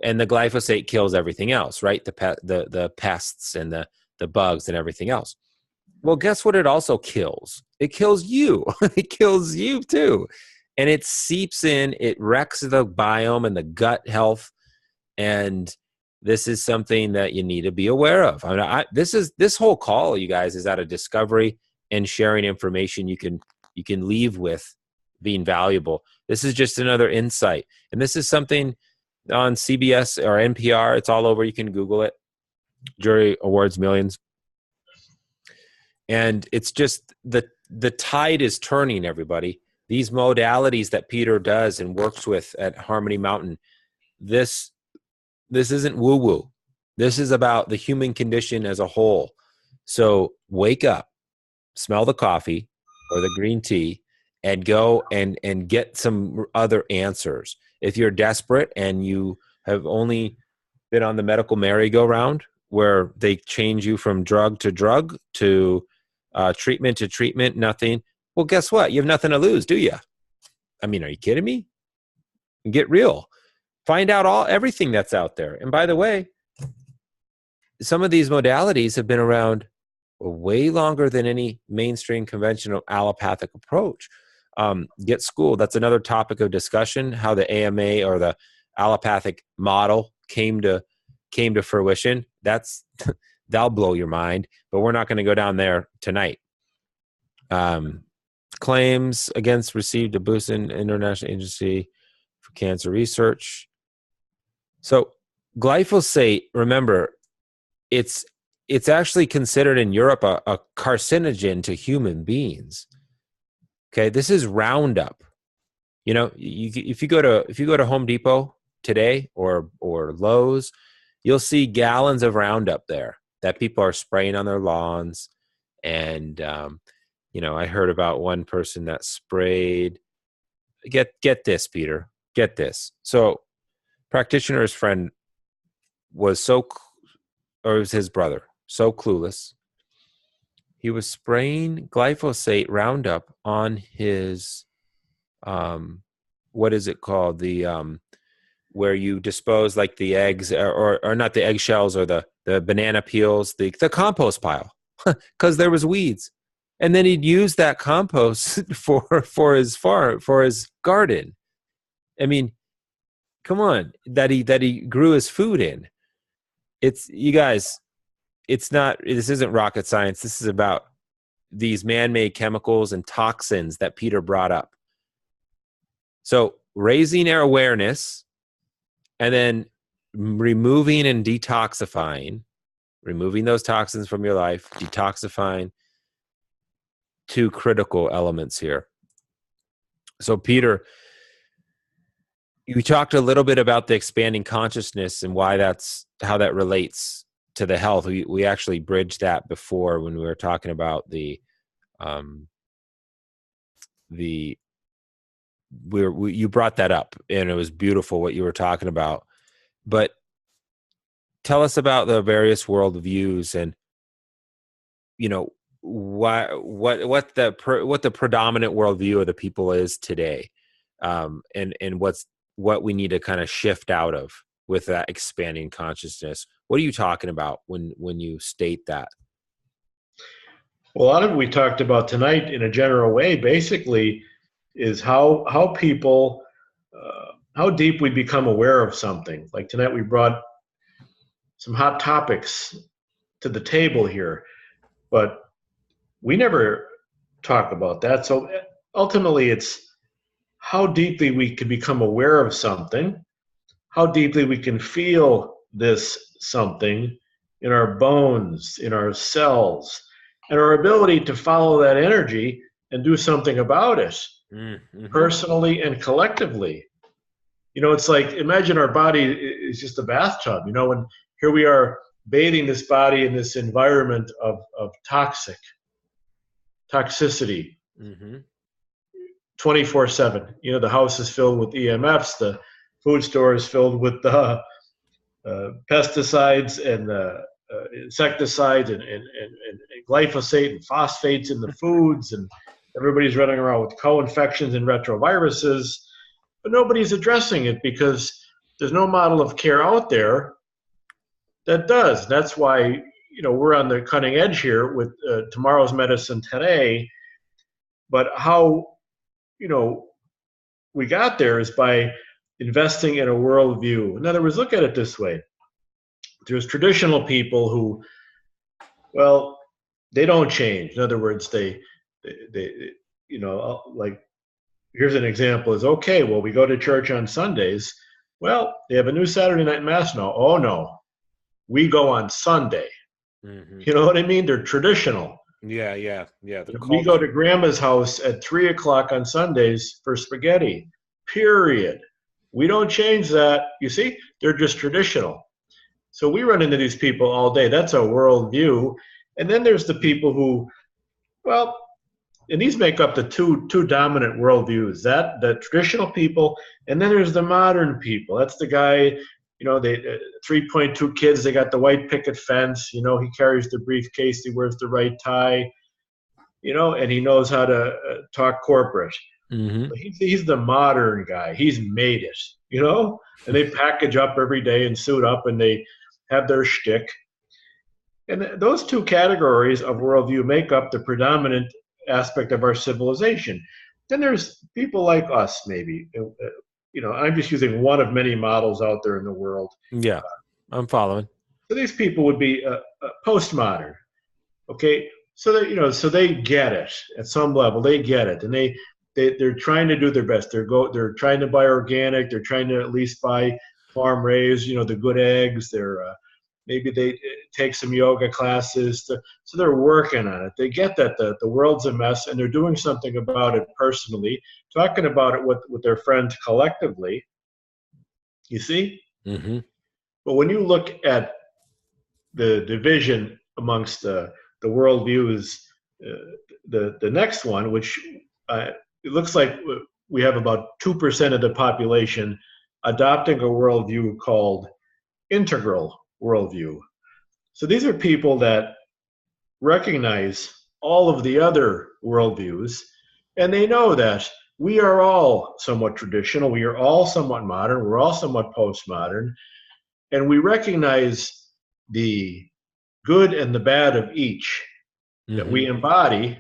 And the glyphosate kills everything else, right? The pests and the bugs and everything else. Well, guess what? It also kills. It kills you. It kills you too. And it seeps in, it wrecks the biome and the gut health. And this is something that you need to be aware of. I mean, this whole call, you guys, is out of discovery and sharing information you can leave with being valuable. This is just another insight. And this is something on CBS or NPR. It's all over. You can Google it. Jury awards millions. And it's just the tide is turning, everybody. These modalities that Peter does and works with at Harmony Mountain, this isn't woo-woo. This is about the human condition as a whole. So wake up, smell the coffee or the green tea, and go and get some other answers. If you're desperate and you have only been on the medical merry-go-round where they change you from drug to drug to treatment to treatment, nothing. Well, guess what? You have nothing to lose, do you? I mean, are you kidding me? Get real. Find out everything that's out there. And by the way, some of these modalities have been around way longer than any mainstream conventional allopathic approach. Get schooled. That's another topic of discussion, how the AMA or the allopathic model came to fruition. That'll blow your mind, but we're not going to go down there tonight. Claims against received a boost in International Agency for Cancer Research. So glyphosate, remember, it's actually considered in Europe a carcinogen to human beings. Okay, this is Roundup. You know, if you go to Home Depot today or Lowe's, you'll see gallons of Roundup there that people are spraying on their lawns. And you know, I heard about one person that sprayed. Get this, Peter. Get this. So, practitioner's friend was or it was his brother, so clueless. He was spraying glyphosate Roundup on his, what is it called? The where you dispose like the eggs or not the eggshells or the banana peels, the compost pile, because there was weeds. And then he'd use that compost for his farm, for his garden. I mean, come on, that he grew his food in. You guys, this isn't rocket science. This is about these man-made chemicals and toxins that Peter brought up. So raising our awareness and then removing and detoxifying, removing those toxins from your life, detoxifying, two critical elements here. So Peter, you talked a little bit about the expanding consciousness and how that relates to the health. We actually bridged that before when we were talking about you brought that up and it was beautiful what you were talking about. But tell us about the various worldviews and, you know, what the predominant worldview of the people is today, and what we need to kind of shift out of with that expanding consciousness. What are you talking about when you state that? Well, a lot of it we talked about tonight in a general way, basically, is how people, how deep we become aware of something. Like tonight, we brought some hot topics to the table here, but we never talk about that. So ultimately, it's how deeply we can become aware of something, how deeply we can feel this something in our bones, in our cells, and our ability to follow that energy and do something about it, personally and collectively. You know, it's like, imagine our body is just a bathtub, you know, and here we are bathing this body in this environment of toxicity, 24/7. You know, the house is filled with EMFs, the food store is filled with pesticides and insecticides and glyphosate and phosphates in the foods, and everybody's running around with co-infections and retroviruses, but nobody's addressing it because there's no model of care out there that does. That's why, we're on the cutting edge here with tomorrow's medicine today. But how, we got there is by investing in a worldview. In other words, look at it this way. There's traditional people who, well, they don't change. In other words, they like, here's an example is, okay, well, we go to church on Sundays. Well, they have a new Saturday night mass now. Oh, no, we go on Sunday. Mm-hmm. You know what I mean? They're traditional. Yeah. We go to grandma's house at 3 o'clock on Sundays for spaghetti, period. We don't change that. You see, they're just traditional. So we run into these people all day. That's a worldview. And then there's the people who, well, and these make up the two dominant worldviews, that the traditional people, and then there's the modern people. That's the guy, they 3.2 kids, they got the white picket fence, he carries the briefcase, he wears the right tie, and he knows how to talk corporate. Mm-hmm. He's the modern guy. He's made it, and they package up every day and suit up and they have their shtick. And those two categories of worldview make up the predominant aspect of our civilization. Then there's people like us, maybe. I'm just using one of many models out there in the world. Yeah, I'm following. So these people would be postmodern. Okay, so that so they get it at some level. They get it, and they're trying to do their best. They're trying to buy organic. They're trying to at least buy farm raised. The good eggs. Maybe they take some yoga classes. So they're working on it. They get that the world's a mess, and they're doing something about it personally, talking about it with their friends collectively. You see? Mm-hmm. But when you look at the division amongst the worldviews, the next one, which it looks like we have about 2% of the population adopting a worldview called integral worldview. So these are people that recognize all of the other worldviews, and they know that we are all somewhat traditional, we are all somewhat modern, we're all somewhat postmodern, and we recognize the good and the bad of each that we embody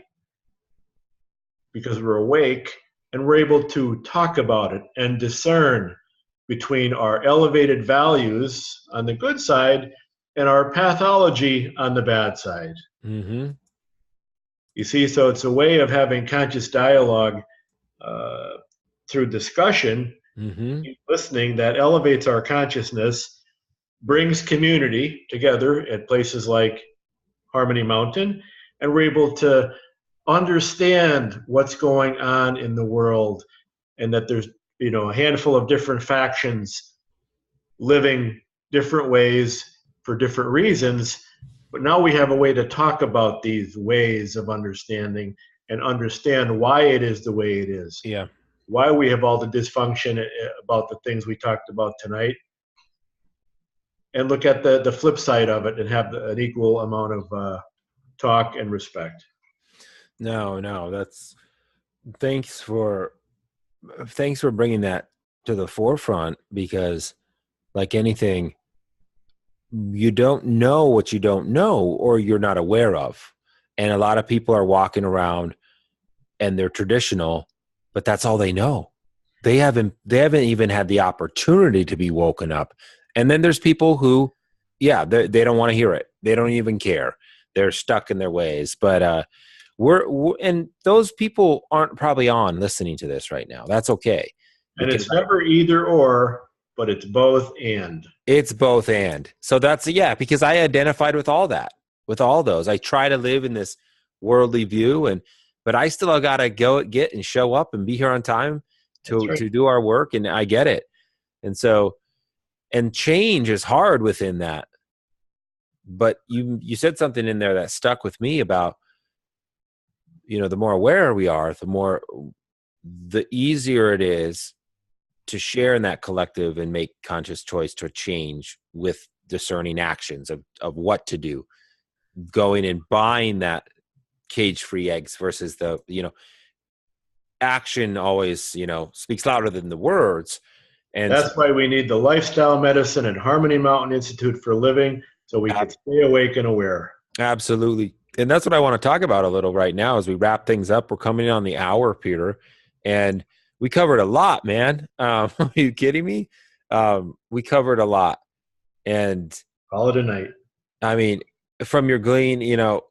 because we're awake, and we're able to talk about it and discern between our elevated values on the good side and our pathology on the bad side. Mm-hmm. You see, so it's a way of having conscious dialogue through discussion, listening, that elevates our consciousness, brings community together at places like Harmony Mountain, and we're able to understand what's going on in the world, and that there's a handful of different factions living different ways for different reasons. But now we have a way to talk about these ways of understanding and understand why it is the way it is. Yeah. Why we have all the dysfunction about the things we talked about tonight. And look at the flip side of it and have an equal amount of talk and respect. No, that's thanks for bringing that to the forefront, because like anything, you don't know what you don't know or you're not aware of. And a lot of people are walking around and they're traditional, but that's all they know. They haven't even had the opportunity to be woken up. And then there's people who, they don't want to hear it. They don't even care. They're stuck in their ways. But and those people aren't probably on listening to this right now. That's okay. And it's never either or, but it's both and. It's both and. So that's, because I identified with all that, with all those. I try to live in this worldly view, but I still got to get and show up and be here on time to do our work. And I get it. And so, and change is hard within that. But you said something in there that stuck with me about, the more aware we are, the easier it is to share in that collective and make conscious choice to change with discerning actions of what to do, going and buying that cage-free eggs versus the, action always, speaks louder than the words. And that's why we need the lifestyle medicine at Harmony Mountain Institute for Living. so we could stay awake and aware. Absolutely. And that's what I want to talk about a little right now as we wrap things up. We're coming on the hour, Peter, and we covered a lot, man. Are you kidding me? We covered a lot. And Call it a night. I mean, from your glean, you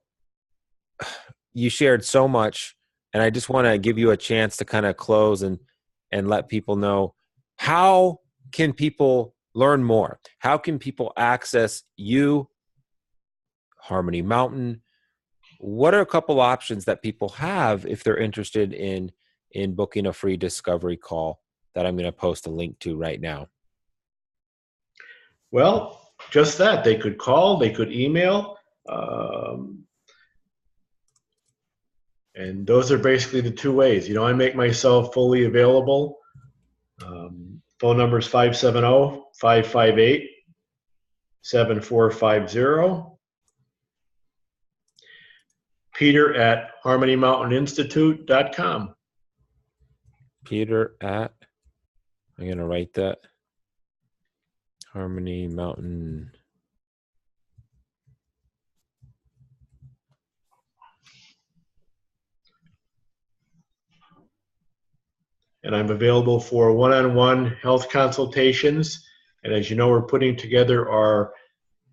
shared so much, and I just want to give you a chance to kind of close and let people know, how can people learn more? How can people access you, Harmony Mountain? What are a couple options that people have if they're interested in booking a free discovery call that I'm going to post a link to right now? Well, just that. They could call, they could email. And those are basically the two ways. I make myself fully available. Phone number is 570-558-7450. Peter at harmonymountaininstitute.com. Peter at, I'm going to write that, Harmony Mountain. And I'm available for one-on-one health consultations. And as you know, we're putting together our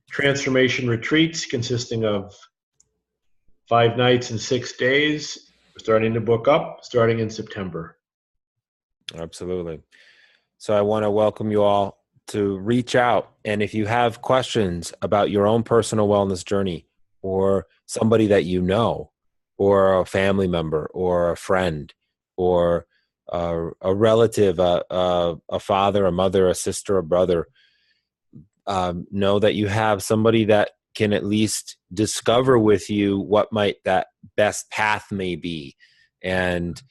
transformation retreats consisting of 5 nights and 6 days. We're starting to book up starting in September. Absolutely. So I want to welcome you all to reach out. And if you have questions about your own personal wellness journey, or somebody that you know, or a family member, or a friend, or a relative, a father, a mother, a sister, a brother, know that you have somebody that can at least discover with you what might that best path may be. And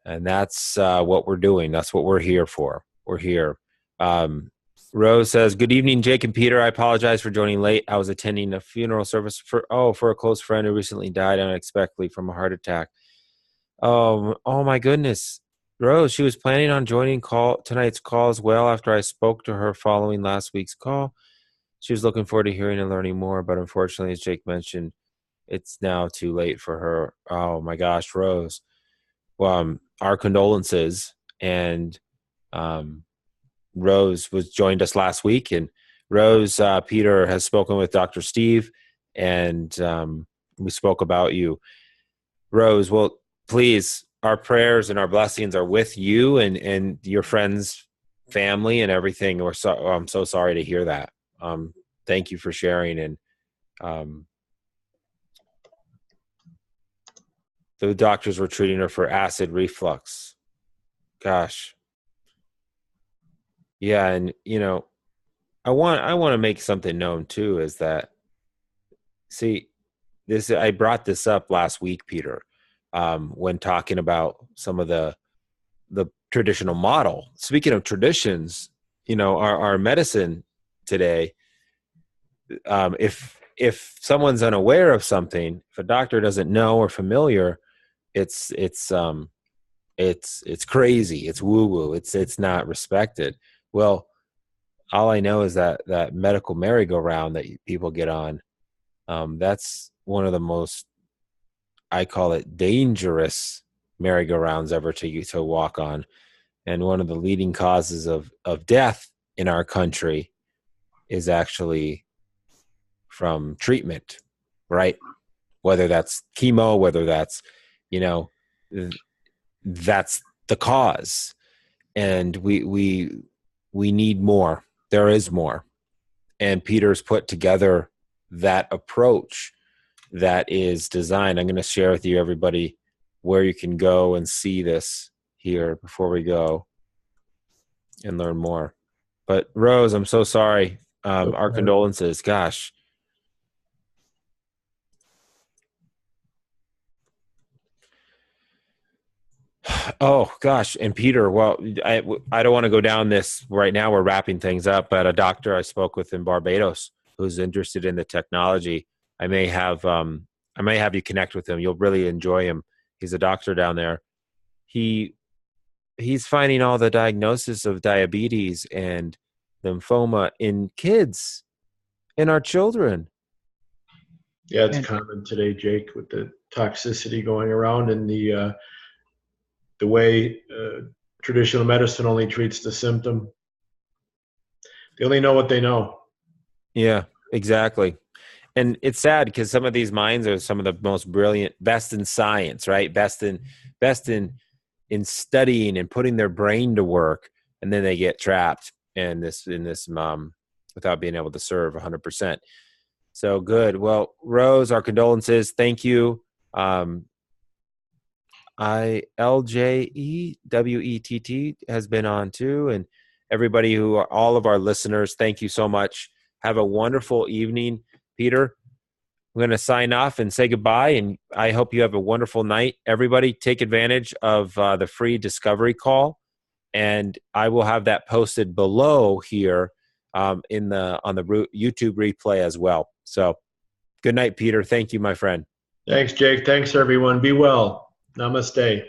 that's what we're doing. That's what we're here for. We're here. Rose says, "Good evening, Jake and Peter. I apologize for joining late. I was attending a funeral service for a close friend who recently died unexpectedly from a heart attack." Oh my goodness. Rose, she was planning on joining tonight's call as well after I spoke to her following last week's call. She was looking forward to hearing and learning more, but unfortunately, as Jake mentioned, it's now too late for her. Oh my gosh, Rose. Our condolences. And Rose joined us last week, and Rose, Peter has spoken with Dr. Steve, and we spoke about you. Rose, well, please, our prayers and our blessings are with you and your friends, family, and everything. I'm so sorry to hear that. Thank you for sharing. And the doctors were treating her for acid reflux. Gosh. Yeah. And, I want to make something known too, is that, see, I brought this up last week, Peter, when talking about some of the traditional model. Speaking of traditions, our medicine today, if someone's unaware of something, if a doctor doesn't know or familiar, it's crazy. It's woo woo. It's not respected. Well, all I know is that medical merry-go-round that people get on, that's one of the most, I call it, dangerous merry-go-rounds ever to walk on, and one of the leading causes of death in our country is actually from treatment, right? Whether that's chemo, whether that's, that's the cause. And we need more. There is more. And Peter's put together that approach that is designed. I'm going to share with you, everybody, where you can go and see this here before we go and learn more. But Rose, I'm so sorry. Our condolences. Gosh. Oh gosh. And Peter, well, I don't want to go down this right now. We're wrapping things up, but a doctor I spoke with in Barbados who's interested in the technology, I may have you connect with him. You'll really enjoy him. He's a doctor down there. He's finding all the diagnosis of diabetes and lymphoma in kids in our children. Yeah, it's common today, Jake, with the toxicity going around and the way traditional medicine only treats the symptom. They only know what they know. Yeah, exactly. And it's sad because some of these minds are some of the most brilliant, best in science, right? Best in studying and putting their brain to work, and then they get trapped in this without being able to serve 100%. So good. Well, Rose, our condolences. Thank you. LJEWETT has been on too, and everybody who are all of our listeners, thank you so much. Have a wonderful evening, Peter. I'm going to sign off and say goodbye, and I hope you have a wonderful night. Everybody, take advantage of the free discovery call, and I will have that posted below here on the YouTube replay as well. So, good night, Peter. Thank you, my friend. Thanks, Jake. Thanks, everyone. Be well. Namaste.